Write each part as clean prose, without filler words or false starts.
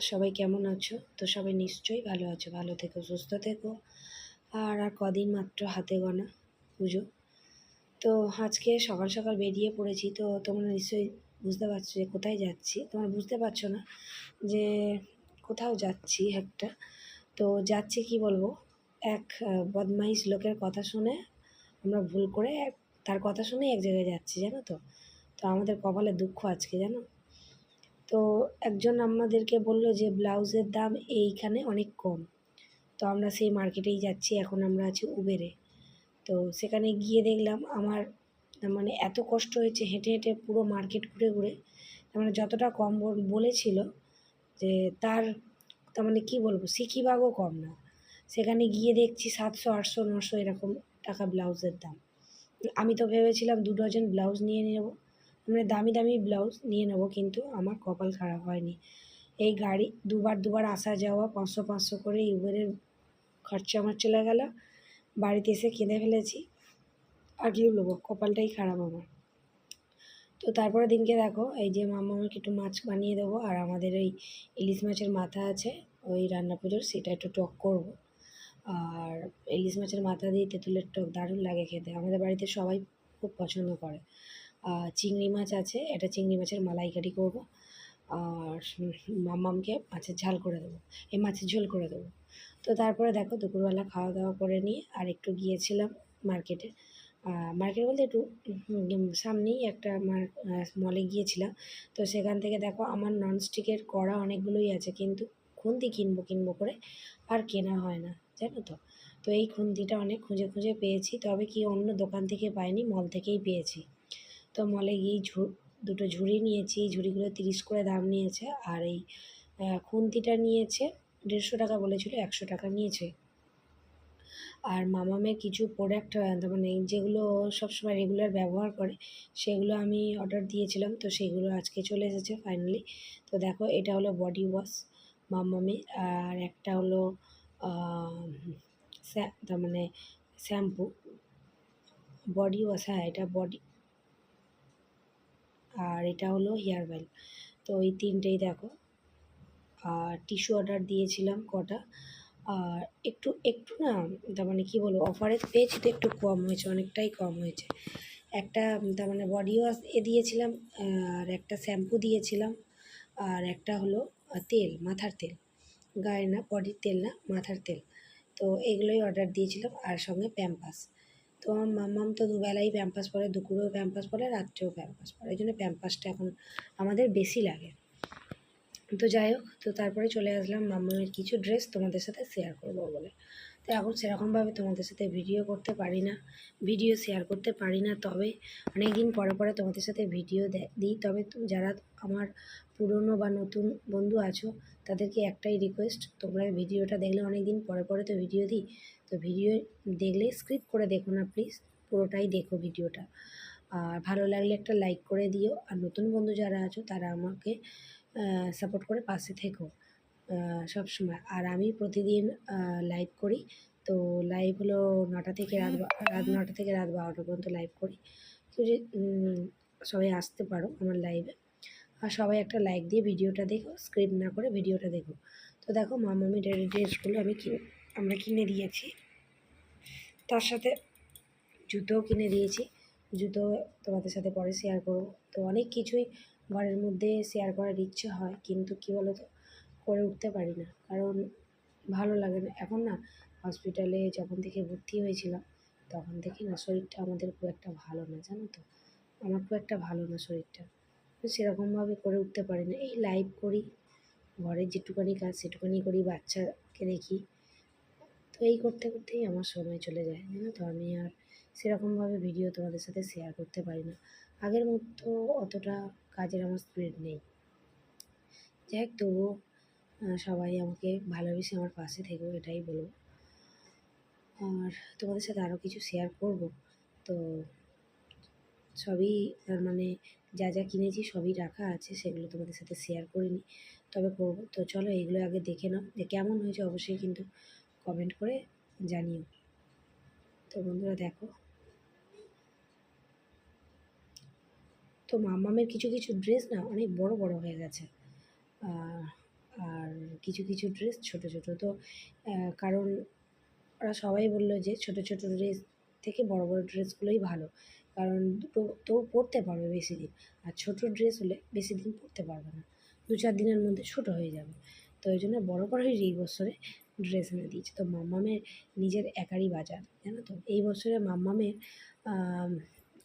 সবাই কেমন আছো? তো সবাই নিশ্চয়ই ভালো আছো। ভালো থেকো, সুস্থ থেকো। আর কদিন মাত্র হাতে গোনা পুজো। তো আজকে সকাল সকাল বেরিয়ে পড়েছি। তো তোমরা নিশ্চয়ই বুঝতে পারছো যে কোথায় যাচ্ছি। তোমরা বুঝতে পারছো না যে কোথাও যাচ্ছি একটা। তো যাচ্ছি কি বলবো, এক বদমাইশ লোকের কথা শুনে আমরা ভুল করে তার কথা শুনেই এক জায়গায় যাচ্ছি, জানো তো? তো আমাদের কপালে দুঃখ আজকে, জানো? তো একজন আমাদেরকে বলল যে ব্লাউজের দাম এইখানে অনেক কম। তো আমরা সেই মার্কেটেই যাচ্ছি। এখন আমরা আছি উবেরে। তো সেখানে গিয়ে দেখলাম আমার মানে এত কষ্ট হয়েছে হেঁটে হেঁটে পুরো মার্কেট ঘুরে ঘুরে। তার মানে যতটা কম বলেছিল যে তার মানে কী বলবো, সিকিভাগও কম না। সেখানে গিয়ে দেখছি 700 800 900 এরকম টাকা ব্লাউজের দাম। আমি তো ভেবেছিলাম 2 ডজন ব্লাউজ নিয়ে নেব, মানে দামি দামি ব্লাউজ নিয়ে নেব, কিন্তু আমার কপাল খারাপ হয়নি। এই গাড়ি দুবার আসা যাওয়া 500 করে উবেরের খরচা আমার চলে গেল। বাড়িতে এসে কেঁদে ফেলেছি। আর কি বলবো, কপালটাই খারাপ আমার। তো তারপরে দিনকে দেখো, এই যে মামা আমাকে একটু মাছ বানিয়ে দেবো, আর আমাদের ওই ইলিশ মাছের মাথা আছে ওই রান্না পুজোর, সেটা একটু টক করবো। আর ইলিশ মাছের মাথা দিয়ে তেঁতুলের টক দারুণ লাগে খেতে। আমাদের বাড়িতে সবাই খুব পছন্দ করে। চিংড়ি মাছ আছে, এটা চিংড়ি মাছের মালাইকারি করবো। আর মাম্মামকে মাছের ঝাল করে দেবো, এই মাছের ঝোল করে দেবো। তো তারপরে দেখো দুপুরবেলা খাওয়া দাওয়া করে নিয়ে আর একটু গিয়েছিলাম মার্কেটে। মার্কেট বলতে একটু সামনেই একটা মলে গিয়েছিলাম। তো সেখান থেকে দেখো আমার ননস্টিকের কড়া অনেকগুলোই আছে, কিন্তু খুন্তি কিনবো করে আর কেনা হয় না, জানো তো? তো এই খুন্তিটা অনেক খুঁজে খুঁজে পেয়েছি, তবে কি অন্য দোকান থেকে পাইনি, মল থেকেই পেয়েছি। তো মলে গিয়েই দুটো ঝুড়ি নিয়েছি। ঝুড়িগুলো 30 করে দাম নিয়েছে। আর এই খুন্তিটা নিয়েছে 150 টাকা, বলেছিল 100 টাকা নিয়েছে। আর মামামের কিছু প্রোডাক্ট তার মানে যেগুলো সবসময় রেগুলার ব্যবহার করে, সেগুলো আমি অর্ডার দিয়েছিলাম। তো সেগুলো আজকে চলে এসেছে ফাইনালি। তো দেখো, এটা হলো বডি ওয়াশ মামামের, আর একটা হলো তার মানে শ্যাম্পু। বডি ওয়াশ, হ্যাঁ এটা বডি, আর এটা হলো হেয়ার অয়েল। তো এই তিনটেই দেখো। আর টিস্যু অর্ডার দিয়েছিলাম কটা। আর একটু একটু না, তার মানে কী বলবো, অফারে পেয়েছি তো একটু কম হয়েছে, অনেকটাই কম হয়েছে। একটা তার মানে বডি ওয়াশ দিয়েছিলাম, আর একটা শ্যাম্পু দিয়েছিলাম, আর একটা হলো তেল, মাথার তেল, গায়ে না, বডির তেল না, মাথার তেল। তো এগুলোই অর্ডার দিয়েছিলাম, আর সঙ্গে প্যাম্পাস। তো আমার মাম্মাম তো দুবেলাই প্যাম্পাস পরে, দুপুরেও প্যাম্পাস পরে, রাত্রেও প্যাম্পাস পরে। এই জন্য প্যাম্পাসটা এখন আমাদের বেশি লাগে। তো যাই হোক, তো তারপরে চলে আসলাম মাম্মামের কিছু ড্রেস তোমাদের সাথে শেয়ার করবো বলে। তো এখন সেরকমভাবে তোমাদের সাথে ভিডিও করতে পারি না, ভিডিও শেয়ার করতে পারি না। তবে অনেক দিন পরে পরে তোমাদের সাথে ভিডিও দিই। তবে যারা আমার পুরনো বা নতুন বন্ধু আছো, তাদেরকে একটাই রিকোয়েস্ট, তোমরা ভিডিওটা দেখলে, অনেক দিন পরে পরে তো ভিডিও দিই, তো ভিডিও দেখলে স্ক্রিপ্ট করে দেখো না প্লিজ, পুরোটাই দেখো ভিডিওটা। আর ভালো লাগলে একটা লাইক করে দিও। আর নতুন বন্ধু যারা আছো তারা আমাকে সাপোর্ট করে পাশে থেকো সবসময়। আর আমি প্রতিদিন লাইভ করি। তো লাইভ হলো 9টা থেকে রাত 9টা থেকে রাত 12টা পর্যন্ত লাইভ করি। যদি সবাই আসতে পারো আমার লাইভে, আর সবাই একটা লাইক দিয়ে ভিডিওটা দেখো, স্ক্রিপ্ট না করে ভিডিওটা দেখো। তো দেখো মামামি ড্রেসগুলো আমরা কিনে দিয়েছি, তার সাথে জুতোও কিনে দিয়েছি। জুতো তোমাদের সাথে পরে শেয়ার করবো। তো অনেক কিছুই ঘরের মধ্যে শেয়ার করার ইচ্ছে হয়, কিন্তু কী বলো তো, করে উঠতে পারি না, কারণ ভালো লাগে না। এখন না, হসপিটালে যখন থেকে ভর্তি হয়েছিলাম, তখন থেকে না শরীরটা আমাদের খুব একটা ভালো না, জানো তো? আমার খুব একটা ভালো না শরীরটা, তো সেরকমভাবে করে উঠতে পারি না। এই লাইভ করি, ঘরের যেটুকানি কাজ সেটুকানি করি, বাচ্চাকে দেখি। তো এই করতে করতেই আমার সময় চলে যায়, জানো তো? আমি আর সেরকমভাবে ভিডিও তোমাদের সাথে শেয়ার করতে পারি না। আগের মতো অতটা কাজের আমার স্পিড নেই। যাই হোক, তবুও সবাই আমাকে ভালোবেসে আমার পাশে থেকো, এটাই বলবো। আর তোমাদের সাথে আরও কিছু শেয়ার করব। তো সবই তার মানে যা যা কিনেছি সবই রাখা আছে, সেগুলো তোমাদের সাথে শেয়ার করিনি, তবে করবো। তো চলো এগুলো আগে দেখে নাও, যে কেমন হয়েছে অবশ্যই কিন্তু কমেন্ট করে জানিও। তো বন্ধুরা দেখো, তো মাম্মামের কিছু কিছু ড্রেস না অনেক বড় বড় হয়ে গেছে। আর কিছু কিছু ড্রেস ছোটো ছোটো। তো কারণ ওরা সবাই বলল যে ছোটো ছোটো ড্রেস থেকে বড় বড় ড্রেসগুলোই ভালো, কারণ দুটো তো পরতে পারবে বেশি দিন, আর ছোটো ড্রেস হলে বেশি দিন পরতে পারবে না, 2-4 দিনের মধ্যে ছোটো হয়ে যাবে। তো ওই জন্য বড় বড়ই এই বছরে ড্রেস এনে দিয়েছে। তো মাম্মামের নিজের একারই বাজার, জানো তো এই বছরে মাম্মামের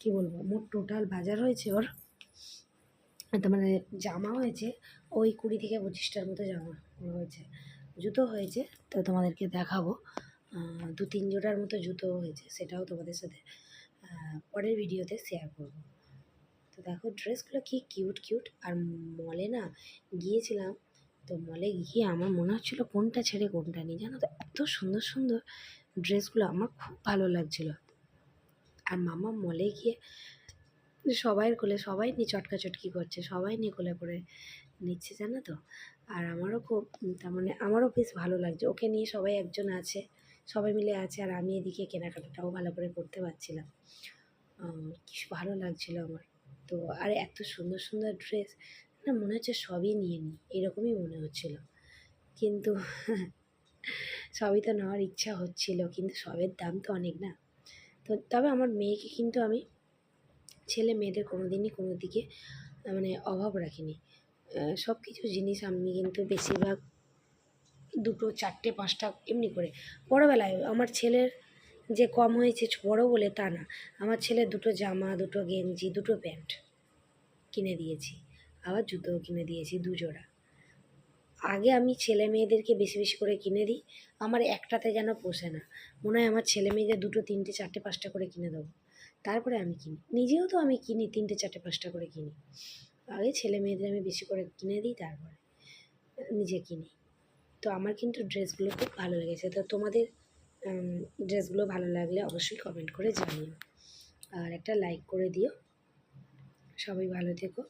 কী বলবো, মোট টোটাল বাজার হয়েছে ওর, তার মানে জামা হয়েছে ওই 20-25টার মতো জামা হয়েছে। জুতো হয়েছে, তো তোমাদেরকে দেখাবো। 2-3 জোড়ার মতো জুতো হয়েছে, সেটাও তোমাদের সাথে পরের ভিডিওতে শেয়ার করব। তো দেখো ড্রেসগুলো কি কিউট কিউট। আর মলে না গিয়েছিলাম, তো মলে গিয়ে আমার মনে হচ্ছিলো কোনটা ছেড়ে কোনটা নিই, জানো তো এত সুন্দর সুন্দর ড্রেসগুলো, আমার খুব ভালো লাগছিলো। আর মামা মলে গিয়ে সবাইয়ের কোলে সবাই নিয়ে চটকাচটকি করছে, সবাই নিয়ে কোলে করে নিচ্ছে, জানো তো। আর আমারও খুব তার মানে আমারও বেশ ভালো লাগছে, ওকে নিয়ে সবাই একজন আছে, সবাই মিলে আছে, আর আমি এদিকে কেনাকাটাটাও ভালো করে করতে পারছিলাম। কি ভালো লাগছিলো আমার। তো আর এত সুন্দর সুন্দর ড্রেস, না মনে হচ্ছে সবই নিয়ে নিই এরকমই মনে হচ্ছিলো, কিন্তু সবই তো নেওয়ার ইচ্ছা হচ্ছিলো, কিন্তু সবের দাম তো অনেক না। তো তবে আমার মেয়েকে কিন্তু আমি ছেলে মেয়েদের কোনো দিনই কোনো দিকে মানে অভাব রাখিনি। সব কিছু জিনিস আমি কিন্তু বেশিরভাগ 2টো 4টে 5টা এমনি করে। বড়োবেলায় আমার ছেলের যে কম হয়েছে বড়ো বলে তা না, আমার ছেলের 2টো জামা, 2টো গেঞ্জি, 2টো প্যান্ট কিনে দিয়েছি, আবার জুতোও কিনে দিয়েছি 2 জোড়া। আগে আমি ছেলে মেয়েদেরকে বেশি বেশি করে কিনে দিই, আমার একটাতে যেন পোষে না, মনে হয় আমার ছেলে মেয়েদের 2টো 3টে 4টে 5টা করে কিনে দেবো, তারপরে আমি কিনি। নিজেও তো আমি কিনি 3টে 4টে 5টা করে কিনি, আগে ছেলে মেয়েদের আমি বেশি করে কিনে দিই, তারপরে নিজে কিনি। তো আমার কিন্তু ড্রেসগুলো খুব ভালো লেগেছে। তো তোমাদের ড্রেসগুলো ভালো লাগলে অবশ্যই কমেন্ট করে জানিও, আর একটা লাইক করে দিও। সবাই ভালো থেকো।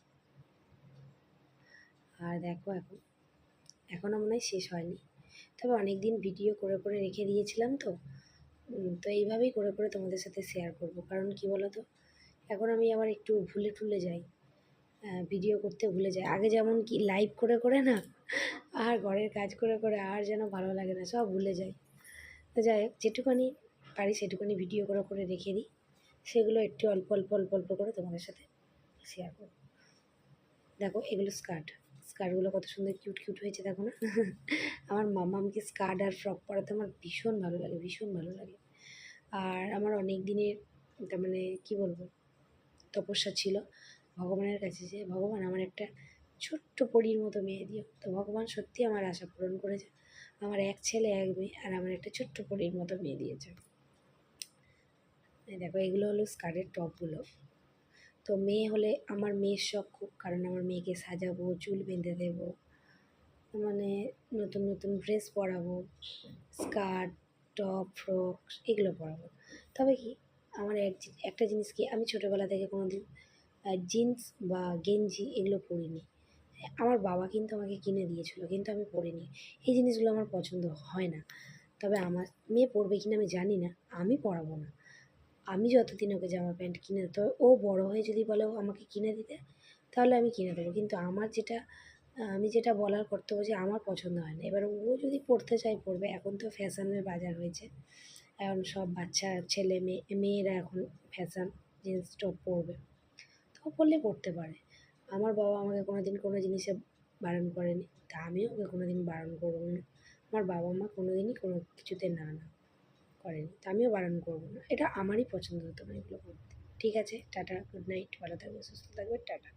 আর দেখো এখনও মনে হয় শেষ হয়নি, তবে অনেক দিন ভিডিও করে করে রেখে দিয়েছিলাম, তো তো এইভাবেই করে করে তোমাদের সাথে শেয়ার করব। কারণ কি বলো তো, এখন আমি আবার একটু ভুলে টুলে যাই, ভিডিও করতে ভুলে যাই। আগে যেমন কি লাইভ করে করে না, আর ঘরের কাজ করে করে আর যেন ভালো লাগে না, সব ভুলে যাই। তো যাই হোক, যেটুকুনি পারি সেটুকুনি ভিডিও করে করে রেখে দিই, সেগুলো একটু অল্প অল্প অল্প অল্প করে তোমাদের সাথে শেয়ার করব। দেখো এগুলো স্কার্টগুলো কত সুন্দর কিউট কিউট হয়েছে, দেখো না। আমার মামামকে স্কার্ট আর ফ্রক পরাতে আমার ভীষণ ভালো লাগে, ভীষণ ভালো লাগে। আর আমার অনেক দিনের তার মানে কী বলবো, তপস্যা ছিল ভগবানের কাছে, যে ভগবান আমার একটা ছোট্ট পরীর মতো মেয়ে দিও। তো ভগবান সত্যি আমার আশা পূরণ করেছে, আমার এক ছেলে এক মেয়ে, আর আমার একটা ছোট্ট পরীর মতো মেয়ে দিয়েছে। দেখো এগুলো হলো স্কার্টের টপগুলো। তো মেয়ে হলে আমার মেয়ের শখ খুব, কারণ আমার মেয়েকে সাজাবো, চুল বেঁধে দেবো, মানে নতুন নতুন ড্রেস পরাবো, স্কার্ট, টপ, ফ্রক এগুলো পরাবো। তবে কি আমার একটা জিনিস কি, আমি ছোটোবেলা থেকে কোনো দিন জিন্স বা গেঞ্জি এগুলো পরিনি। আমার বাবা কিন্তু আমাকে কিনে দিয়েছিলো, কিন্তু আমি পরিনি। এই জিনিসগুলো আমার পছন্দ হয় না। তবে আমার মেয়ে পরবে কিনা আমি জানি না, আমি পরাবো না। আমি যতদিন ওকে জামা প্যান্ট কিনে দিতে হবে, ও বড়ো হয়ে যদি বলে ও আমাকে কিনে দিতে, তাহলে আমি কিনে দেবো। কিন্তু আমার যেটা আমি যেটা বলার কর্তব্য, যে আমার পছন্দ হয় না। এবার ও যদি পরতে চায় পরবে, এখন তো ফ্যাশনের বাজার হয়েছে, এখন সব বাচ্চা ছেলে মেয়েরা এখন ফ্যাশন জিন্স টপ পরবে, তো পরলে পরতে পারে। আমার বাবা আমাকে কোনো দিন কোনো জিনিসে বারণ করেনি, তা আমিও ওকে কোনো দিন বারণ করবো না। আমার বাবা মা কোনো দিনই কোনো কিছুতে না করেনি, তা আমিও বারণ করবো না। এটা আমারই পছন্দ হতো না এগুলো করতে। ঠিক আছে, টাটা, গুড নাইট, ভালো থাকবে, সুস্থ থাকবে, টাটা।